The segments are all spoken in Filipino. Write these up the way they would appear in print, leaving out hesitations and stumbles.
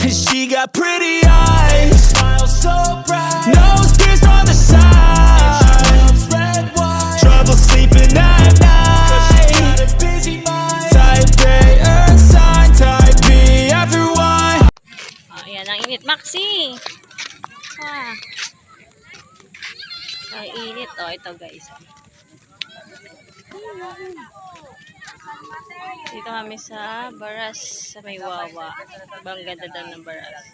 She got pretty eyes, smile so bright, nose pierced on the side, red wine, trouble sleeping at night, 'cause she got a busy mind. Type A, earth sign, type B, everyone. Oh, ayan, ang init. Maxi! Ah. Ang init. Oh, ito guys. Dito kami sa Baras, sa may Wawa. Bang ganda daw ng Baras.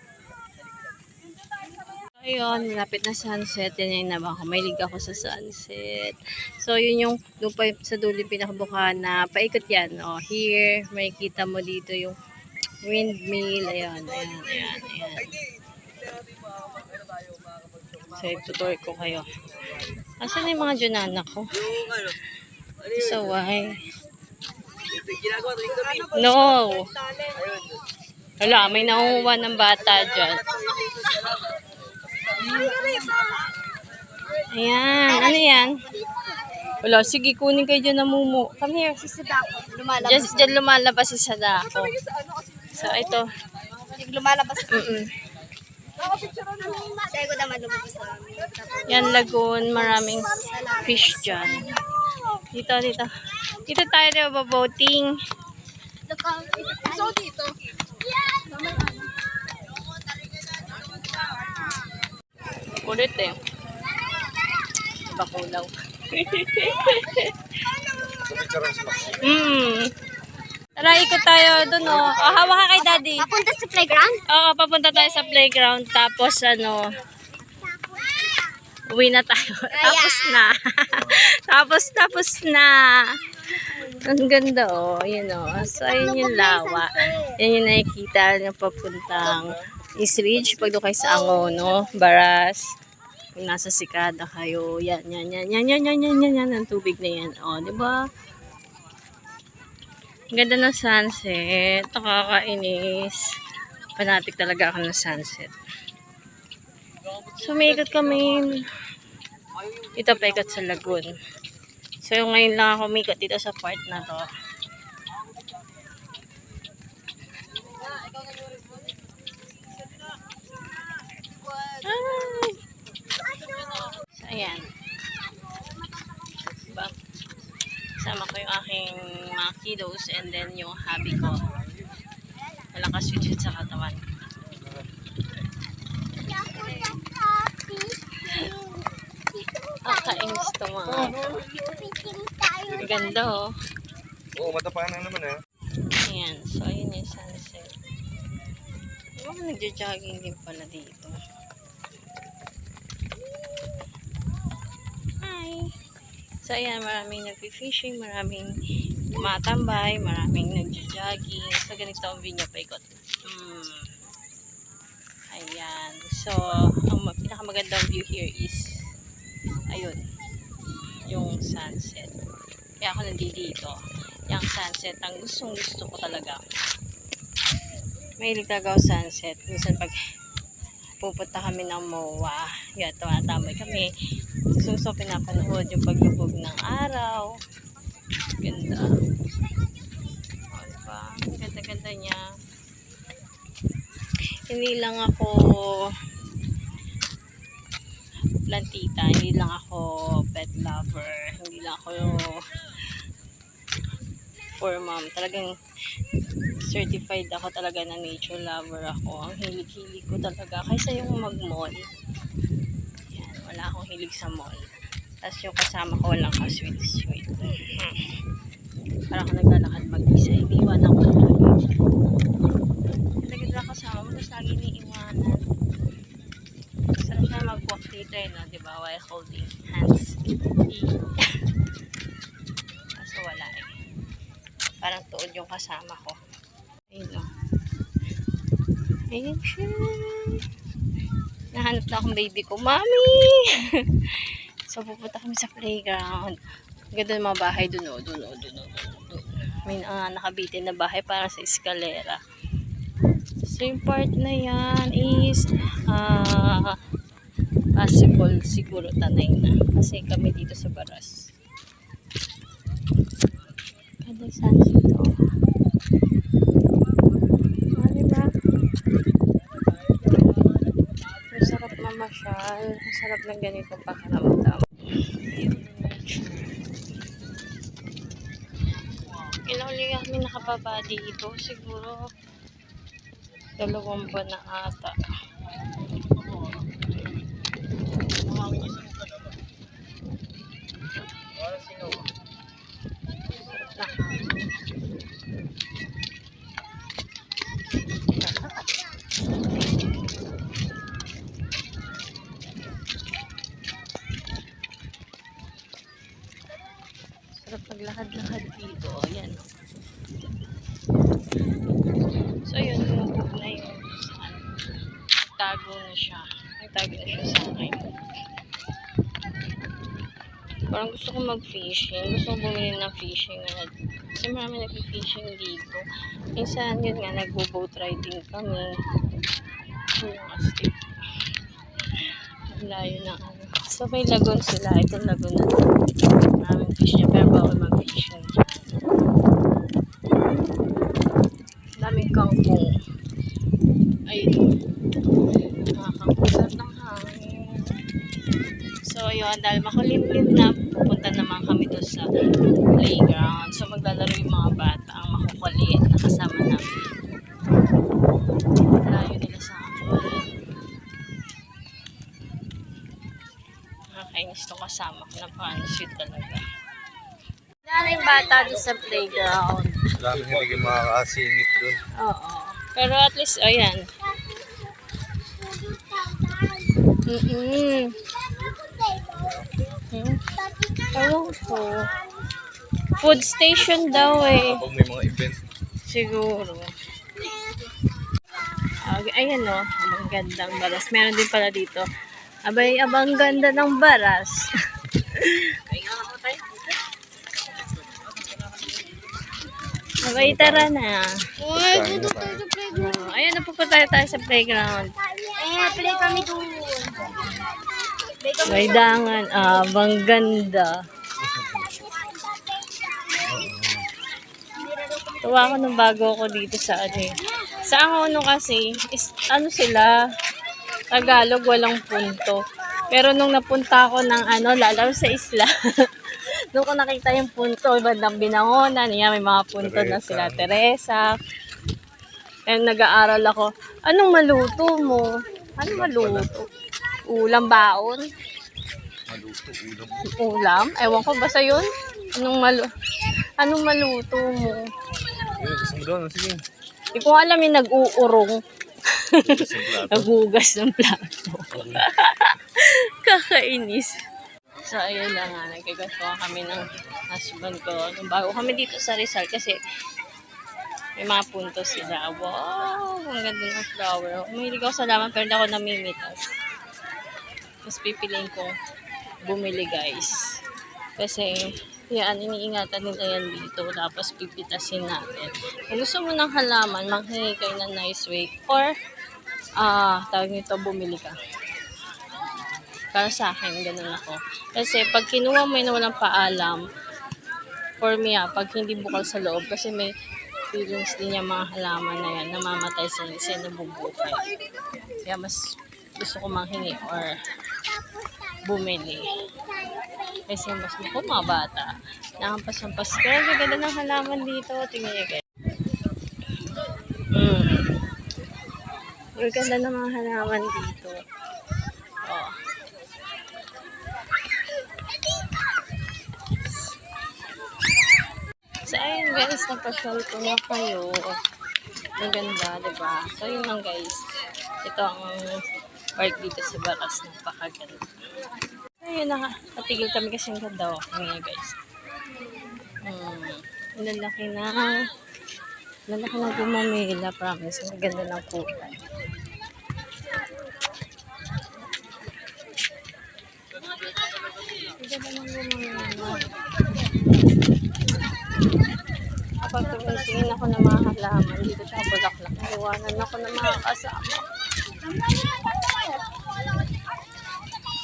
Ayun, malapit na sunset. Yan yung naman ako. May liga ako sa sunset. So, yun yung doon pa sa dulo yung pinakabukana. Paikot yan. Oh, here, may kita mo dito yung windmill. Ayan, ayan, ayan, ayan. So, itutur ko kayo. Asan yung mga junana ko? So, why? No. Wala, may nakuha ng bata dyan. Ayan, ano yan? Wala, sige, kunin kayo dyan na mumu. Come here. Si Sadako. Lumalabas. Just dyan lumalabas si Sadako. So, ito. Lumalabas. Sa'yo ko naman lumabas na. Yan, lagoon. Maraming fish dyan. Dito, dito. Dito tayo na baboating. So, dito. Kulit eh. Iba kulaw. Tara, ikot tayo dun oh. Oh, hawa ka kay daddy. Papunta sa playground? Oo, papunta tayo sa playground. Tapos ano, uwi na tayo. Tapos na. tapos na. Ang ganda oh. Yun oh. So, ayun yung lawa. Yan yung nakikita ng papuntang East Ridge. Pag doon kayo sa Angono, Baras. Kung nasa Sikada kayo. Yan. Ang tubig na yan. O, diba? Ang ganda ng sunset. Nakakainis. Fanatic talaga ako ng sunset. So, may ikot kami. Ito pa ikot sa lagoon. So, yung ngayon lang ako umikot dito sa part na to. So, ayan. Diba? Sama ko yung aking mga kiddos and then yung hubby ko. Malakas sweet sa katawan. Kainis to mga. Ganda oh. Oo, matapahan na naman eh. Ayan. So, ayun yung sunset. Diba nagja-jogging din pala dito. Hi! So, ayan. Maraming nag-fishing, maraming matambay, maraming nagja-jogging. So, ganito ang view niya pa ikot. Ayan. So, ang pinakamagandang view here is ayun. Yung sunset. Kaya ako nandito. Yung sunset, ang gustong-gusto ko talaga. Mahilig talaga ako sunset. Minsan pag pupunta kami ng MOA, yan, tumatambay kami. Gusto pinapanood yung paglubog ng araw. Ganda. O, diba? Ganda-ganda niya. Hindi lang ako plantita, hindi lang ako pet lover, hindi lang ako for mom. Talagang certified ako talaga na nature lover ako. Ang hilig-hilig ko talaga kaysa yung mag-mall. Yan, wala akong hilig sa mall. Tapos yung kasama ko walang ka-sweet. Parang ako naglalakad mag-isa. Iniiwan ako lagi. Talaga kasama mo, tapos lagi niiwanan. Sarap siya mag-walk dito eh, no? Diba? While holding hands. Kaso wala eh. Parang tuod yung kasama ko. Ayun no. Ayun siya. Nahanap na akong baby ko. Mami! So pupunta kami sa playground. Ganda ng mga bahay dun o. Dun. May nakabitin na bahay para sa eskalera. So yung part na yan is possible siguro tanay na. Kasi kami dito sa Baras. Kada sunset to. Diba? mamasyal. Ang sarap ng ganito pakiramdam. Ilang ulit kami nakababa dito. Siguro 2 buwan na ata. Sarap maglakad-lakad dito. Ayan. So, yun. Lumubog na yung saan. Nagtago na siya. Nagtago na siya sa akin. Parang gusto ko mag-fishing. Gusto ko bumili ng fishing rod. Kasi marami nag-fishing dito. Minsan, yun nga, nagbo-boat riding kami. Yung astig. Layo na ano. So, may lagoon sila. Itong lagoon na ito. Maraming fish niya. Pero bawal mag-fishing dyan. Daming kangkong. Ayun. Nakakangkong. Sarap ng hangin. So, yun. Dahil makulimlim na, pupunta naman kami doon sa playground. So, maglalaro yung mga bata. Ang makukulit na kasama namin. Layo nila sa akin. Nakakainis itong kasama ko. Napaka-sweet talaga. Daming bata doon sa playground. Dami hindi makakasingit doon. Oo. Pero at least, ayan. Ewan ko. Food station daw eh. Pag may mga event. Siguro. Ayan o. Abang gandang baras. Meron din pala dito. Abay, abang ganda ng baras. Abay, tara na. Uy, dito tayo sa playground. Ayan, napupunta tayo sa playground. Play kami doon. May dangan. Abang ganda. Tuwa ko nung bago ako dito sa ano eh. Sa ano kasi, ano sila, Tagalog, walang punto. Pero nung napunta ako ng ano, lalaro sa isla, nung ko nakita yung punto, bandang Binangonan, niya, may mga punto na sila, Teresa. And nag-aaral ako, anong maluto mo? Anong maluto? Ulam baon? Maluto, ulam. Ulam? Ewan ko, basta yun? Anong maluto mo? Ayun, gusto mo doon. Sige. Hindi ko alam yung nag-uurong. Gusto mo plato. Nagugas ng plato. Kakainis. So, ayun na nga. Nagkagasuhan kami ng husband ko. Nung bago kami dito sa Rizal kasi may mga puntos sila. Wow! Ang ganda ng flower. Mahilig ako sa laman pero hindi ako namimitas. Mas pipiliin kong bumili guys. Kasi yan, iniingatan nila yan dito. Tapos pipitasin natin. Kung gusto mo ng halaman, manghingi kayo ng nice way. Or, tawag nito, bumili ka. Para sa akin, ganun ako. Kasi pag kinuha mo yun na walang paalam, for me pag hindi bukal sa loob, kasi may feelings din yung mga halaman na yan, namamatay sa nabubuhay. Kaya mas gusto ko manghingi or bumili. Kasi mas mo mga bata. Nakampas-ampas. Pero ganda ng halaman dito. Tingnan nyo guys. Yung ganda ng mga halaman dito. Oh. So, ayun guys. Napasyal ko na kayo. Ang ganda, diba? So, yun lang guys. Ito ang park dito sa Baras. Napakaganda. Ayun na, natigil kami kasi ang ganda. Ngayon guys. Lalaki na gumamila, promise. Ang ganda ng kulay. Ang ganda ng gumamila. Kapag tumingin ako ng mga halaman dito sa bulaklak, iwanan ako ng mga kasama.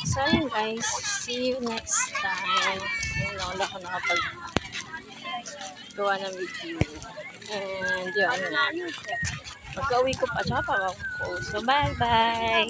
So yun guys, see you next time. Yun lang, wala ko nakapag-gawa ng video. And yun, pagka-uwi ko pa, tsaka pa ako. So bye bye!